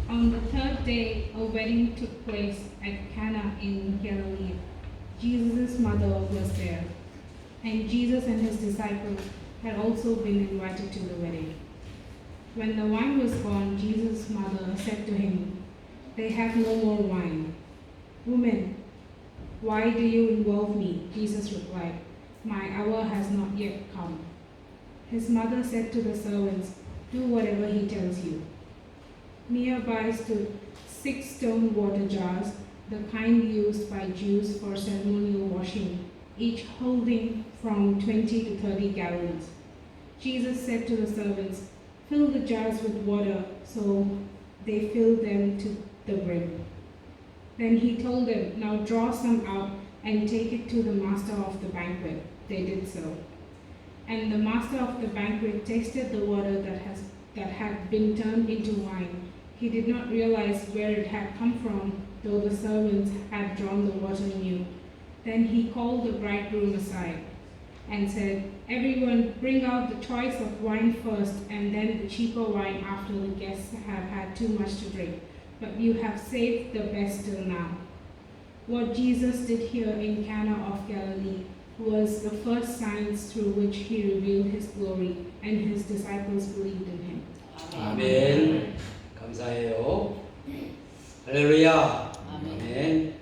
On the third day, a wedding took place at Cana in Galilee. Jesus' mother was there, and Jesus and his disciples had also been invited to the wedding. When the wine was gone, Jesus' mother said to him, "They have no more wine." "Woman, why do you involve me?" Jesus replied, "My hour has not yet come." His mother said to the servants, "Do whatever he tells you." Nearby stood 6 stone water jars, the kind used by Jews for ceremonial washing, each holding from 20 to 30 gallons. Jesus said to the servants, "Fill the jars with water," so they filled them to the brim. Then he told them, "Now draw some out and take it to the master of the banquet." They did so. And the master of the banquet tasted the water that had been turned into wine. He did not realize where it had come from, though the servants had drawn the water new. Then he called the bridegroom aside and said, "Everyone, bring out the choice of wine first, and then the cheaper wine after the guests have had too much to drink. But you have saved the best till now." What Jesus did here in Cana of Galilee was the first signs through which he revealed his glory, and his disciples believed in him. 아멘. 감사해요. 할렐루야. 아멘.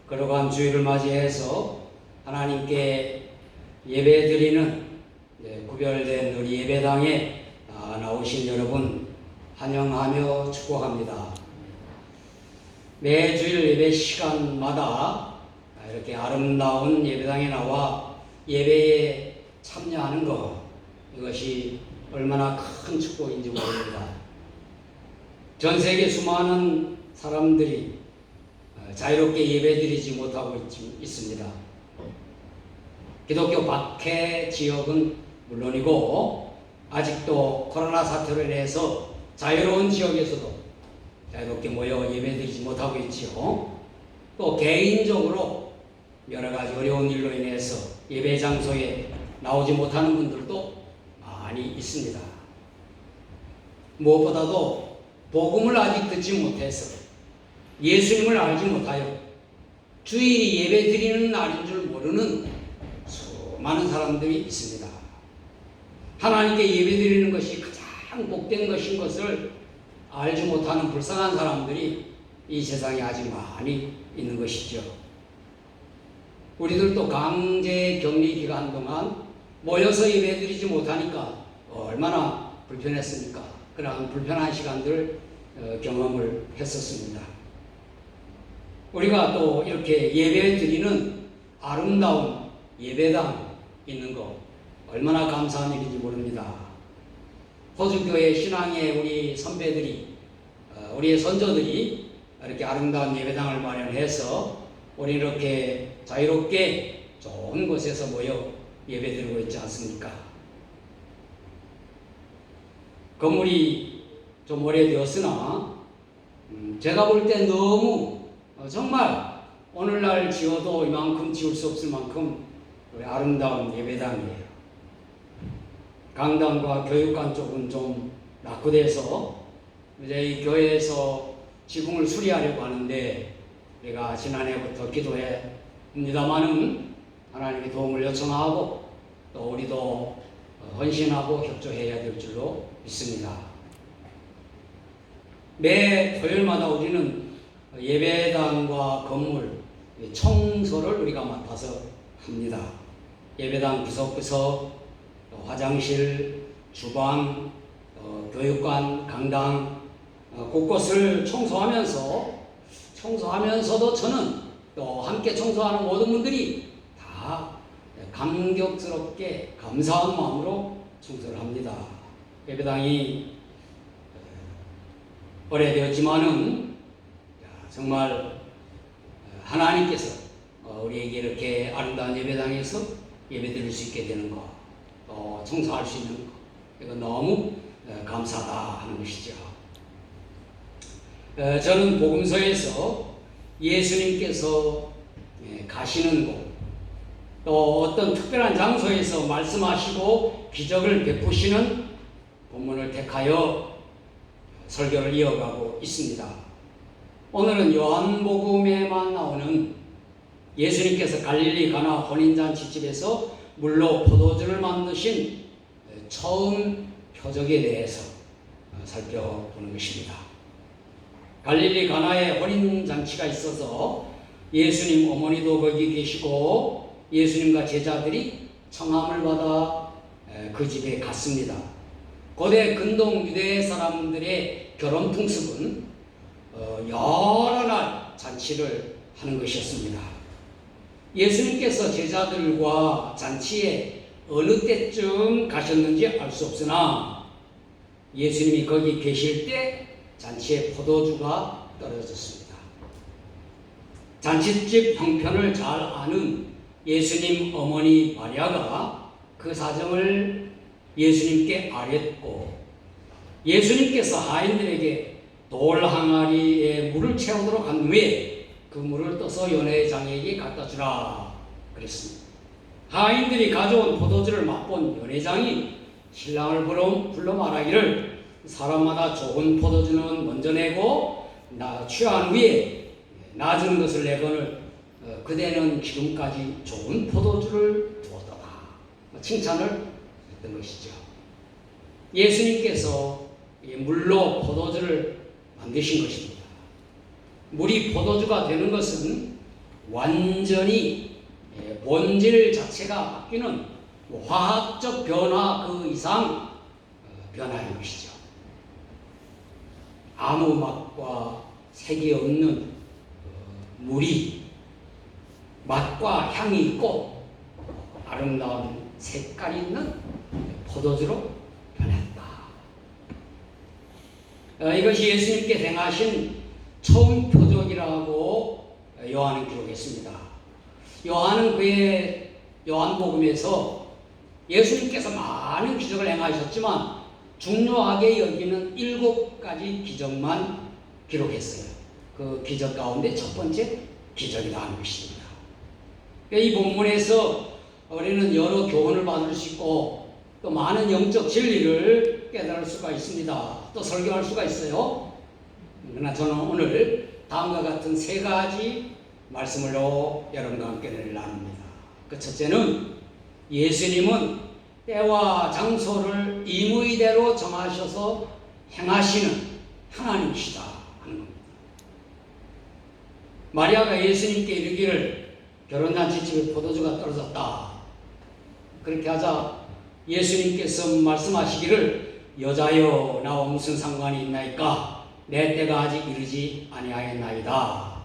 거룩한 주일을 맞이해서 하나님께 예배드리는 구별된 우리 예배당에 나오신 여러분 환영하며 축복합니다. 매주일 예배 시간마다 이렇게 아름다운 예배당에 나와 예배에 참여하는 것, 이것이 얼마나 큰 축복인지 모릅니다. 전 세계 수많은 사람들이 자유롭게 예배드리지 못하고 있습니다. 기독교 박해 지역은 물론이고 아직도 코로나 사태로 인해서 자유로운 지역에서도 자유롭게 모여 예배드리지 못하고 있지요. 또 개인적으로 여러 가지 어려운 일로 인해서 예배 장소에 나오지 못하는 분들도 많이 있습니다. 무엇보다도 복음을 아직 듣지 못해서 예수님을 알지 못하여 주일이 예배 드리는 날인 줄 모르는 수많은 사람들이 있습니다. 하나님께 예배 드리는 것이 가장 복된 것인 것을 알지 못하는 불쌍한 사람들이 이 세상에 아직 많이 있는 것이죠. 우리들도 강제 격리 기간 동안 모여서 예배 드리지 못하니까 얼마나 불편했습니까? 그러한 불편한 시간들 경험을 했었습니다. 우리가 또 이렇게 예배 드리는 아름다운 예배당 있는 거 얼마나 감사한 일인지 모릅니다. 호주교회 신앙의 우리 선배들이, 우리의 선조들이 이렇게 아름다운 예배당을 마련해서 우리 이렇게 자유롭게 좋은 곳에서 모여 예배드리고 있지 않습니까? 건물이 좀 오래되었으나 제가 볼 때 너무 정말 오늘날 지어도 이만큼 지을 수 없을 만큼 아름다운 예배당이에요. 강당과 교육관 쪽은 좀 낙후돼서 이제 이 교회에서 지붕을 수리하려고 하는데 내가 지난해부터 기도해 봅니다마는 하나님의 도움을 요청하고 또 우리도 헌신하고 협조해야 될 줄로 믿습니다. 매 토요일마다 우리는 예배당과 건물 청소를 우리가 맡아서 합니다. 예배당 구석구석, 화장실, 주방, 교육관, 강당 곳곳을 청소하면서도 저는 또 함께 청소하는 모든 분들이 다 감격스럽게 감사한 마음으로 청소를 합니다. 예배당이 오래되었지만은 정말 하나님께서 우리에게 이렇게 아름다운 예배당에서 예배드릴 수 있게 되는 것, 또 청소할 수 있는 것, 이거 너무 감사하다 하는 것이죠. 저는 복음서에서 예수님께서 가시는 곳, 또 어떤 특별한 장소에서 말씀하시고 기적을 베푸시는 본문을 택하여 설교를 이어가고 있습니다. 오늘은 요한복음에만 나오는 예수님께서 갈릴리 가나 혼인잔치집에서 물로 포도주를 만드신 처음 표적에 대해서 살펴보는 것입니다. 갈릴리 가나에 혼인잔치가 있어서 예수님 어머니도 거기 계시고 예수님과 제자들이 청함을 받아 그 집에 갔습니다. 고대 근동 유대 사람들의 결혼 풍습은 여러 날 잔치를 하는 것이었습니다. 예수님께서 제자들과 잔치에 어느 때쯤 가셨는지 알 수 없으나 예수님이 거기 계실 때 잔치에 포도주가 떨어졌습니다. 잔치집 형편을 잘 아는 예수님 어머니 마리아가 그 사정을 예수님께 아뢰었고 예수님께서 하인들에게 돌 항아리에 물을 채우도록 한 후에 그 물을 떠서 연회장에게 갖다 주라 그랬습니다. 하인들이 가져온 포도주를 맛본 연회장이 신랑을 불러 말하기를 사람마다 좋은 포도주는 먼저 내고 취한 후에 낮은 것을 내거늘 그대는 지금까지 좋은 포도주를 두었다. 칭찬을 했던 것이죠. 예수님께서 물로 포도주를 만드신 것입니다. 물이 포도주가 되는 것은 완전히 본질 자체가 바뀌는 화학적 변화 그 이상 변화인 것이죠. 아무 맛과 색이 없는 물이 맛과 향이 있고 아름다운 색깔이 있는 포도주로 변했다. 이것이 예수님께 행하신 처음 표적이라고 요한은 기록했습니다. 요한은 그의 요한복음에서 예수님께서 많은 기적을 행하셨지만 중요하게 여기는 7가지 기적만 기록했어요. 그 기적 가운데 첫 번째 기적이다 하는 것입니다. 이 본문에서 우리는 여러 교훈을 받을 수 있고 또 많은 영적 진리를 깨달을 수가 있습니다. 또 설교할 수가 있어요. 그러나 저는 오늘 다음과 같은 3가지 말씀으로 여러분과 함께 나눕니다. 그 첫째는 예수님은 때와 장소를 임의대로 정하셔서 행하시는 하나님이시다 하는 겁니다. 마리아가 예수님께 이르기를 결혼잔치집에 포도주가 떨어졌다. 그렇게 하자 예수님께서 말씀하시기를 여자여 나와 무슨 상관이 있나이까 내 때가 아직 이르지 아니하였나이다.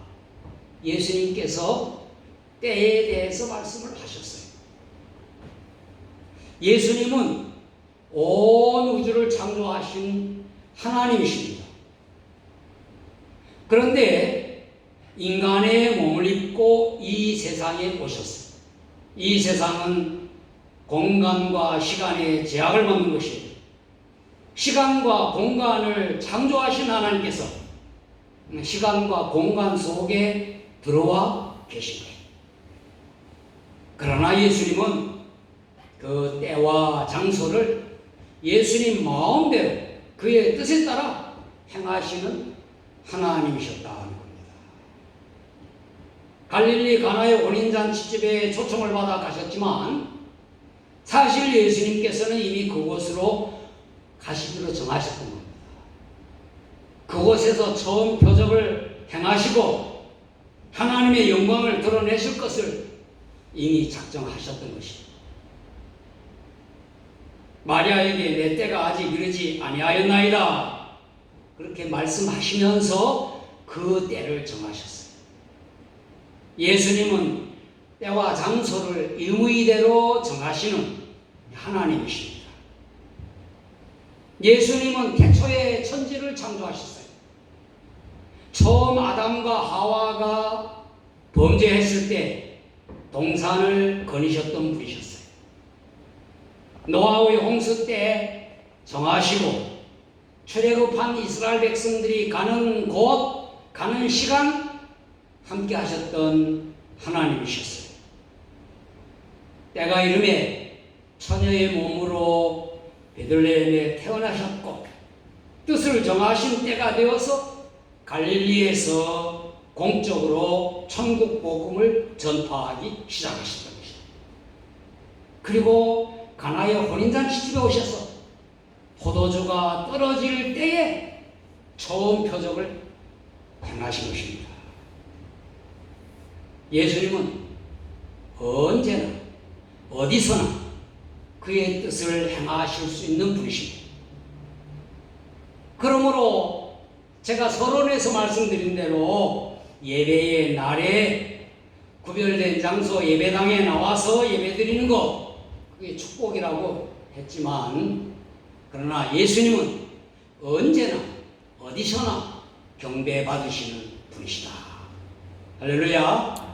예수님께서 때에 대해서 말씀을 하셨어요. 예수님은 온 우주를 창조하신 하나님이십니다. 그런데 인간의 몸을 입고 이 세상에 오셨어요. 이 세상은 공간과 시간의 제약을 받는 것이에요. 시간과 공간을 창조하신 하나님께서 시간과 공간 속에 들어와 계신 거예요. 그러나 예수님은 그 때와 장소를 예수님 마음대로 그의 뜻에 따라 행하시는 하나님이셨다 하는 겁니다. 갈릴리 가나의 혼인잔치집에 초청을 받아 가셨지만 사실 예수님께서는 이미 그곳으로 가시기로 정하셨던 겁니다. 그곳에서 처음 표적을 행하시고 하나님의 영광을 드러내실 것을 이미 작정하셨던 것입니다. 마리아에게 내 때가 아직 이르지 아니하였나이다. 그렇게 말씀하시면서 그 때를 정하셨어요. 예수님은 때와 장소를 임의대로 정하시는 하나님이십니다. 예수님은 태초에 천지를 창조하셨어요. 처음 아담과 하와가 범죄했을 때 동산을 거니셨던 분이셨어요. 노아의 홍수 때 정하시고 출애굽한 이스라엘 백성들이 가는 곳, 가는 시간 함께 하셨던 하나님이셨어요. 때가 이름에 처녀의 몸으로 베들레헴에 태어나셨고 뜻을 정하신 때가 되어서 갈릴리에서 공적으로 천국 복음을 전파하기 시작하셨던 것입니다. 그리고 가나의 혼인잔치 집에 오셔서 포도주가 떨어질 때에 처음 표적을 행하신 것입니다. 예수님은 언제나 어디서나 그의 뜻을 행하실 수 있는 분이십니다. 그러므로 제가 서론에서 말씀드린 대로 예배의 날에 구별된 장소 예배당에 나와서 예배드리는 것, 그게 축복이라고 했지만, 그러나 예수님은 언제나 어디서나 경배받으시는 분이시다. 할렐루야.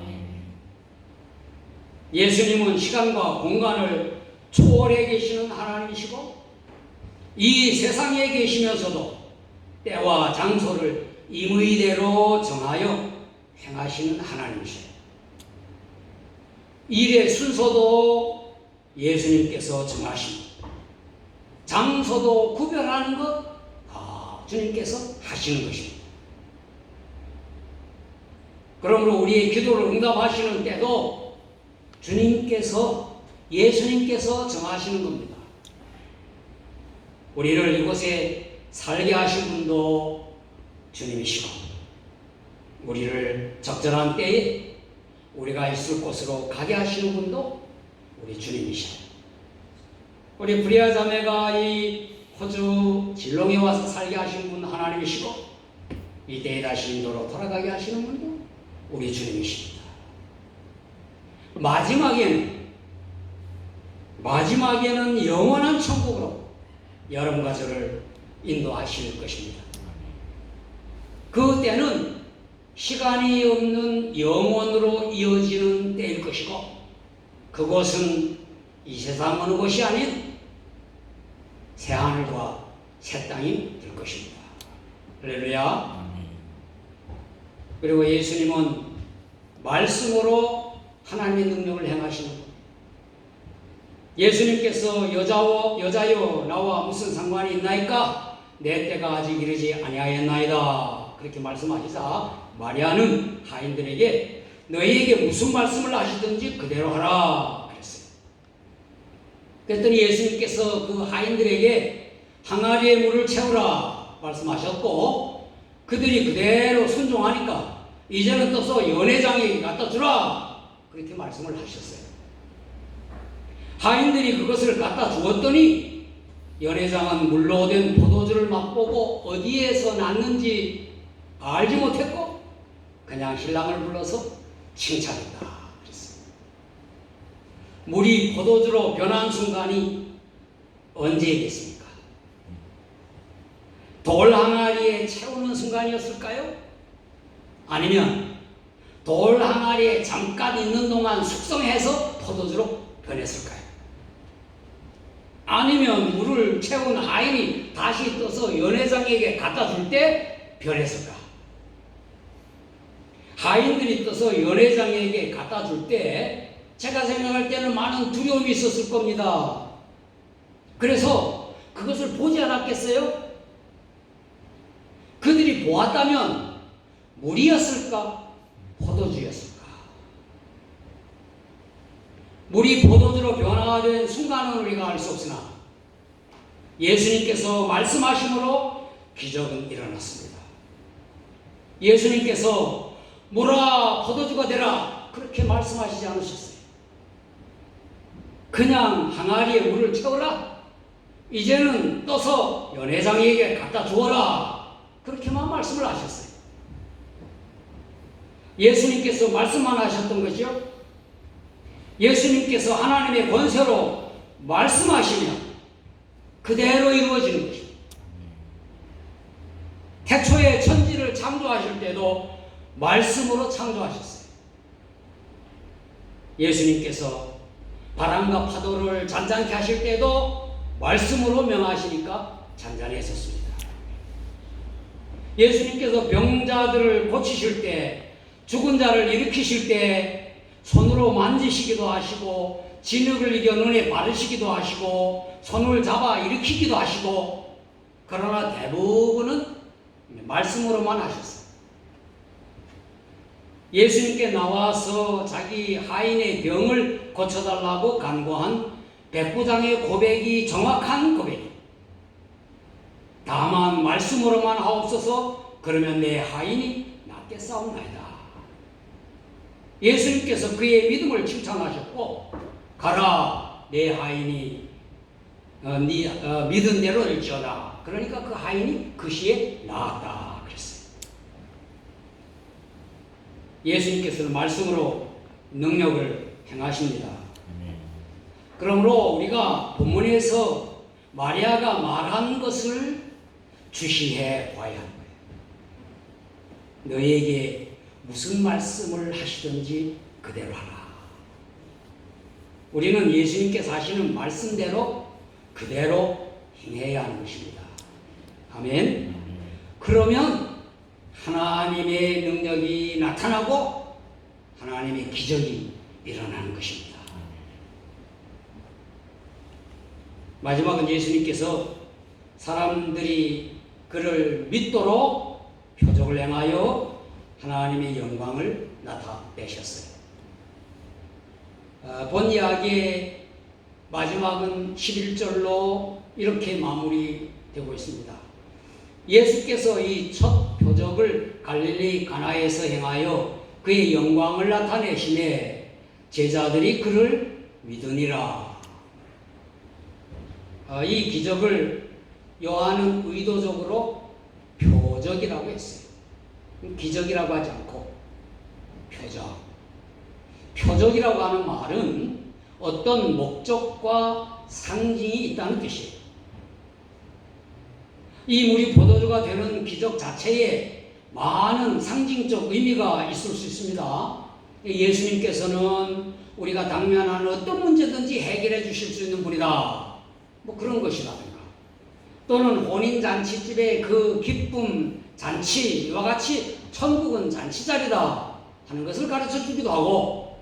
예수님은 시간과 공간을 초월해 계시는 하나님이시고, 이 세상에 계시면서도 때와 장소를 임의대로 정하여 행하시는 하나님이세요. 일의 순서도 예수님께서 정하십니다. 장소도 구별하는 것 다 주님께서 하시는 것입니다. 그러므로 우리의 기도를 응답하시는 때도 예수님께서 정하시는 겁니다. 우리를 이곳에 살게 하신 분도 주님이시고, 우리를 적절한 때에 우리가 있을 곳으로 가게 하시는 분도 우리 주님이시고, 우리 브리아 자매가 이 호주 질롱에 와서 살게 하신 분 하나님이시고, 이때에 다시 인도로 돌아가게 하시는 분도 우리 주님이십니다. 마지막에는 영원한 천국으로 여러분과 저를 인도하실 것입니다. 그 때는 시간이 없는 영원으로 이어지는 때일 것이고, 그곳은 이 세상 어느 곳이 아닌 새하늘과 새 땅이 될 것입니다. 할렐루야. 그리고 예수님은 말씀으로 하나님의 능력을 행하시는 것. 예수님께서 여자여 나와 무슨 상관이 있나이까? 내 때가 아직 이르지 아니하였나이다. 그렇게 말씀하시자 마리아는 하인들에게 너희에게 무슨 말씀을 하시든지 그대로 하라 그랬어요. 그랬더니 예수님께서 그 하인들에게 항아리에 물을 채우라 말씀하셨고, 그들이 그대로 순종하니까 이제는 떠서 연회장에 갖다 주라 그렇게 말씀을 하셨어요. 하인들이 그것을 갖다 주었더니 연회장은 물로 된 포도주를 맛보고 어디에서 났는지 알지 못했고 그냥 신랑을 불러서 칭찬했다 그랬어요. 물이 포도주로 변한 순간이 언제이겠습니까? 돌 항아리에 채우는 순간이었을까요? 아니면 돌 항아리에 잠깐 있는 동안 숙성해서 포도주로 변했을까요? 아니면 물을 채운 하인이 다시 떠서 연회장에게 갖다 줄 때 변했을까? 하인들이 떠서 연회장에게 갖다 줄 때 제가 생각할 때는 많은 두려움이 있었을 겁니다. 그래서 그것을 보지 않았겠어요? 그들이 보았다면 물이었을까? 포도주였을까? 물이 포도주로 변화된 순간은 우리가 알 수 없으나 예수님께서 말씀하심으로 기적은 일어났습니다. 예수님께서 물아 포도주가 되라 그렇게 말씀하시지 않으셨어요. 그냥 항아리에 물을 채우라, 이제는 떠서 연회장에게 갖다 주어라 그렇게만 말씀을 하셨어요. 예수님께서 말씀만 하셨던 것이요, 예수님께서 하나님의 권세로 말씀하시면 그대로 이루어지는 것입니다. 태초에 천지를 창조하실 때도 말씀으로 창조하셨어요. 예수님께서 바람과 파도를 잔잔케 하실 때도 말씀으로 명하시니까 잔잔했었습니다. 예수님께서 병자들을 고치실 때, 죽은 자를 일으키실 때 손으로 만지시기도 하시고 진흙을 이겨 눈에 바르시기도 하시고 손을 잡아 일으키기도 하시고, 그러나 대부분은 말씀으로만 하셨어요. 예수님께 나와서 자기 하인의 병을 고쳐달라고 간구한 백부장의 고백이 정확한 고백이에요. 다만 말씀으로만 하옵소서. 그러면 내 하인이 낫겠사옵나이다. 예수님께서 그의 믿음을 칭찬하셨고, 가라, 내 하인이 믿은 대로 일지어다. 그러니까 그 하인이 그 시에 나았다 그랬어요. 예수님께서는 말씀으로 능력을 행하십니다. 그러므로 우리가 본문에서 마리아가 말한 것을 주시해 봐야 하는 거예요. 너희에게 무슨 말씀을 하시든지 그대로 하라. 우리는 예수님께서 하시는 말씀대로 그대로 행해야 하는 것입니다. 아멘. 그러면 하나님의 능력이 나타나고 하나님의 기적이 일어나는 것입니다. 마지막은 예수님께서 사람들이 그를 믿도록 표적을 행하여 하나님의 영광을 나타내셨어요. 본 이야기의 마지막은 11절로 이렇게 마무리되고 있습니다. 예수께서 이 첫 표적을 갈릴리 가나에서 행하여 그의 영광을 나타내시매 제자들이 그를 믿으니라. 이 기적을 요한은 의도적으로 표적이라고 했어요. 기적이라고 하지 않고 표적. 표적이라고 하는 말은 어떤 목적과 상징이 있다는 뜻이에요. 이 물이 포도주가 되는 기적 자체에 많은 상징적 의미가 있을 수 있습니다. 예수님께서는 우리가 당면한 어떤 문제든지 해결해 주실 수 있는 분이다. 뭐 그런 것이라든가, 또는 혼인잔치집의 그 기쁨 잔치와 같이 천국은 잔치자리다 하는 것을 가르쳐 주기도 하고,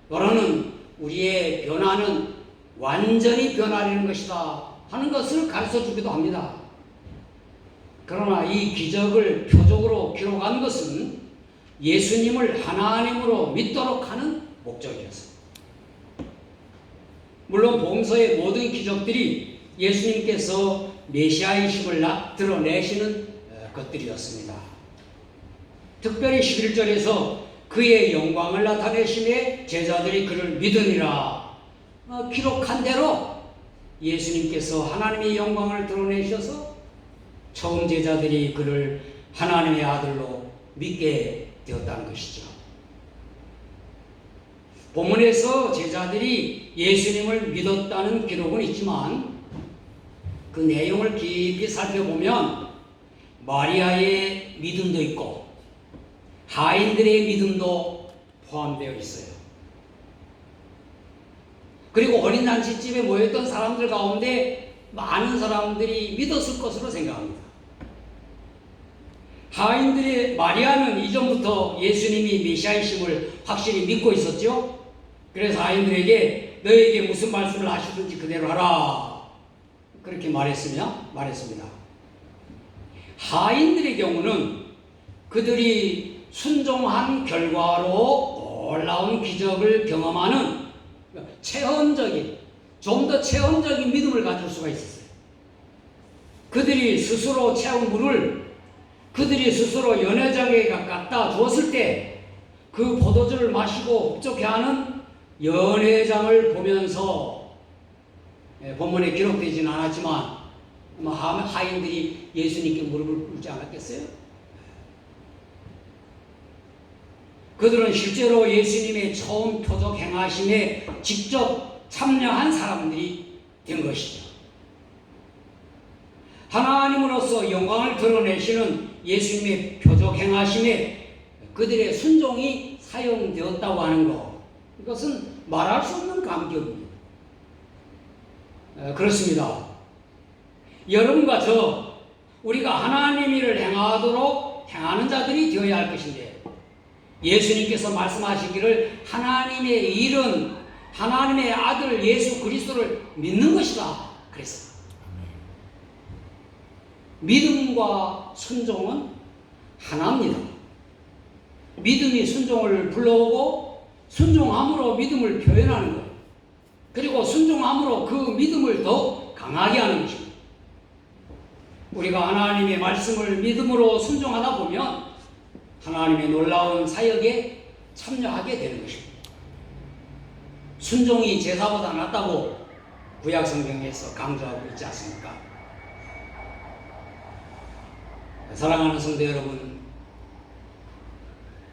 또는 우리의 변화는 완전히 변화되는 것이다 하는 것을 가르쳐 주기도 합니다. 그러나 이 기적을 표적으로 기록한 것은 예수님을 하나님으로 믿도록 하는 목적이었습니다. 물론 복음서의 모든 기적들이 예수님께서 메시아이심을 드러내시는 것들이었습니다. 특별히 11절에서 그의 영광을 나타내심에 제자들이 그를 믿으니라 기록한 대로 예수님께서 하나님의 영광을 드러내셔서 처음 제자들이 그를 하나님의 아들로 믿게 되었다는 것이죠. 본문에서 제자들이 예수님을 믿었다는 기록은 있지만 그 내용을 깊이 살펴보면 마리아의 믿음도 있고 하인들의 믿음도 포함되어 있어요. 그리고 어린잔치집에 모였던 사람들 가운데 많은 사람들이 믿었을 것으로 생각합니다. 하인들의 마리아는 이전부터 예수님이 메시아이심을 확실히 믿고 있었죠. 그래서 하인들에게 너에게 무슨 말씀을 하시든지 그대로 하라 그렇게 말했습니다. 하인들의 경우는 그들이 순종한 결과로 놀라운 기적을 경험하는 체험적인, 좀 더 체험적인 믿음을 가질 수가 있었어요. 그들이 스스로 채운 물을 그들이 스스로 연회장에 갖다 주었을 때 그 포도주를 마시고 흡족해하는 연회장을 보면서 본문에 기록되지는 않았지만 하인들이 예수님께 무릎을 꿇지 않았겠어요? 그들은 실제로 예수님의 처음 표적 행하심에 직접 참여한 사람들이 된 것이죠. 하나님으로서 영광을 드러내시는 예수님의 표적 행하심에 그들의 순종이 사용되었다고 하는 것, 이것은 말할 수 없는 감격입니다. 그렇습니다. 여러분과 저, 우리가 하나님 일을 행하도록 행하는 자들이 되어야 할 것인데, 예수님께서 말씀하시기를 하나님의 일은 하나님의 아들 예수 그리스도를 믿는 것이다 그랬어요. 믿음과 순종은 하나입니다. 믿음이 순종을 불러오고 순종함으로 믿음을 표현하는 것, 그리고 순종함으로 그 믿음을 더 강하게 하는 것입니다. 우리가 하나님의 말씀을 믿음으로 순종하다 보면 하나님의 놀라운 사역에 참여하게 되는 것입니다. 순종이 제사보다 낫다고 구약 성경에서 강조하고 있지 않습니까? 사랑하는 성도 여러분,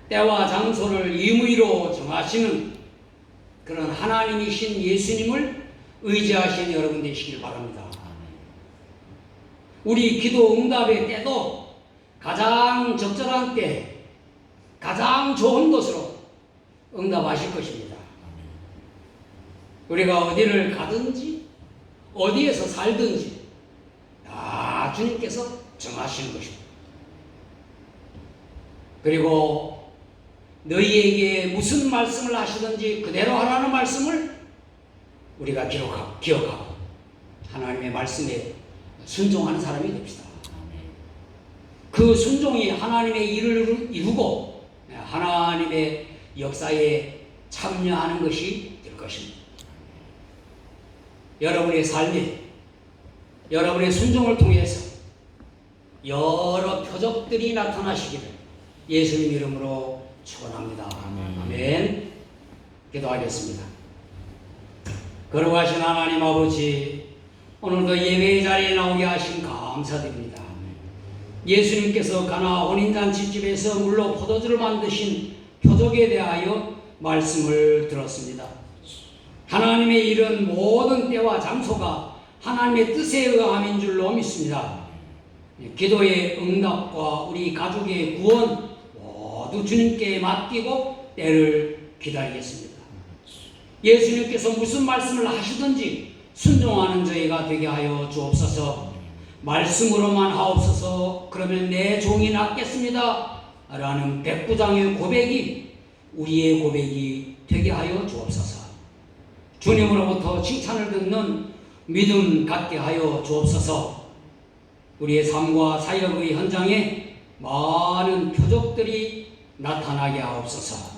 때와 장소를 임의로 정하시는 그런 하나님이신 예수님을 의지하시는 여러분 되시길 바랍니다. 우리 기도 응답의 때도 가장 적절한 때, 가장 좋은 것으로 응답하실 것입니다. 우리가 어디를 가든지 어디에서 살든지 다 주님께서 정하시는 것입니다. 그리고 너희에게 무슨 말씀을 하시든지 그대로 하라는 말씀을 우리가 기억하고 하나님의 말씀에 순종하는 사람이 됩시다. 그 순종이 하나님의 일을 이루고 하나님의 역사에 참여하는 것이 될 것입니다. 여러분의 삶에 여러분의 순종을 통해서 여러 표적들이 나타나시기를 예수님 이름으로 축원합니다. 아멘. 기도하겠습니다. 거룩하신 하나님 아버지, 오늘도 예배의 자리에 나오게 하신 감사드립니다. 예수님께서 가나 혼인잔치집에서 물로 포도주를 만드신 표적에 대하여 말씀을 들었습니다. 하나님의 일은 모든 때와 장소가 하나님의 뜻에 의함인 줄로 믿습니다. 기도의 응답과 우리 가족의 구원 모두 주님께 맡기고 때를 기다리겠습니다. 예수님께서 무슨 말씀을 하시든지 순종하는 저희가 되게 하여 주옵소서. 말씀으로만 하옵소서. 그러면 내 종이 낫겠습니다 라는 백부장의 고백이 우리의 고백이 되게 하여 주옵소서. 주님으로부터 칭찬을 듣는 믿음 갖게 하여 주옵소서. 우리의 삶과 사역의 현장에 많은 표적들이 나타나게 하옵소서.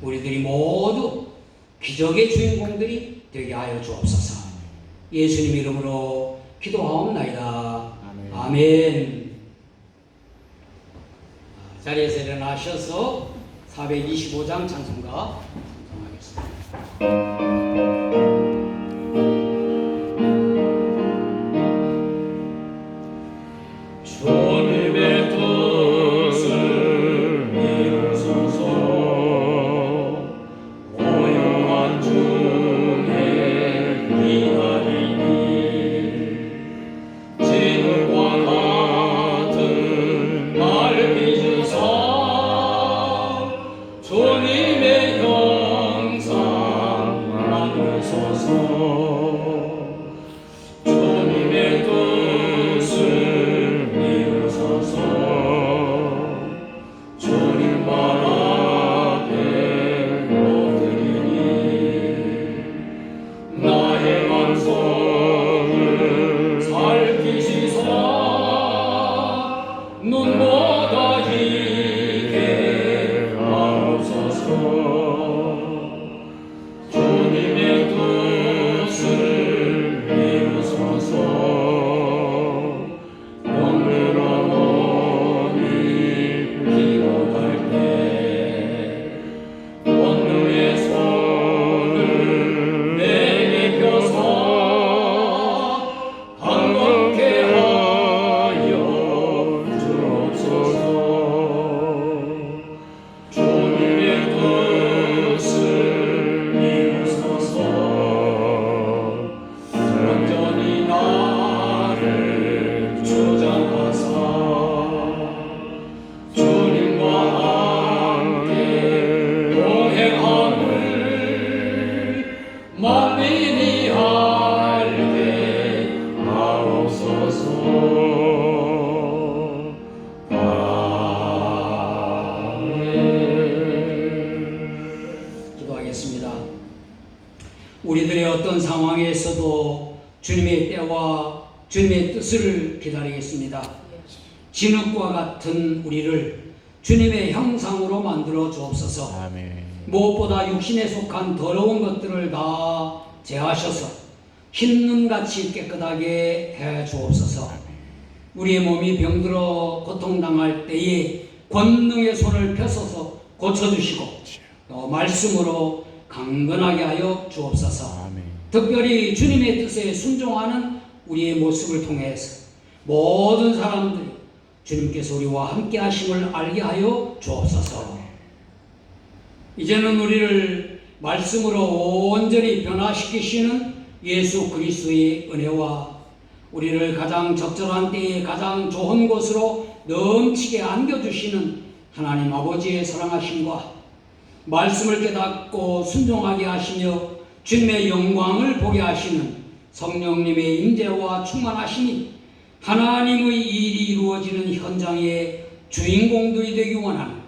우리들이 모두 기적의 주인공들이 되게 하여 주옵소서. 예수님 이름으로 기도하옵나이다. 아멘. 자리에서 일어나셔서 425장 찬송가 찬송하겠습니다. 주님의 뜻을 이루소서. 고요한 중에 기다리니 진과 같은 날 빚으사 주님의 형상 만드소서. 주님의 뜻을 주님 발 앞에 엎드리니 나의 만성을 살피시사 눈보다 희게 하옵소서. 주님의 뜻을 이루소서. 원능의 손을 내게 펴서 한겁게 하여 주옵소서. 주님의 뜻을 이루소서. 온전히 나를 주장하사 주님과 함께 동행함을 만민이 알게 하옵소서. 아멘. 기도하겠습니다. 우리들의 어떤 상황에서도 주님의 때와 주님의 뜻을 기다리겠습니다. 진흙과 같은 우리를 주님의 형상으로 만들어 주옵소서. 아멘. 무엇보다 육신에 속한 더러운 것들을 다 제하셔서 흰눈같이 깨끗하게 해 주옵소서. 우리의 몸이 병들어 고통당할 때에 권능의 손을 펴서서 고쳐주시고 또 말씀으로 강건하게 하여 주옵소서. 아멘. 특별히 주님의 뜻에 순종하는 우리의 모습을 통해서 모든 사람들이 주님께서 우리와 함께 하심을 알게 하여 주옵소서. 이제는 우리를 말씀으로 온전히 변화시키시는 예수 그리스도의 은혜와 우리를 가장 적절한 때에 가장 좋은 곳으로 넘치게 안겨주시는 하나님 아버지의 사랑하심과 말씀을 깨닫고 순종하게 하시며 주님의 영광을 보게 하시는 성령님의 임재와 충만하심이 하나님의 일이 이루어지는 현장의 주인공들이 되기 원하는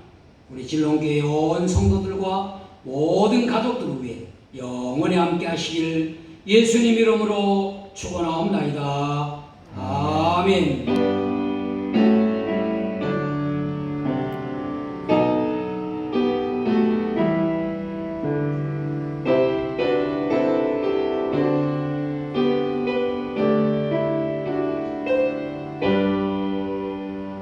우리 진롱교회 온 성도들과 모든 가족들을 위해 영원히 함께 하시길 예수님 이름으로 축원하옵나이다. 아멘.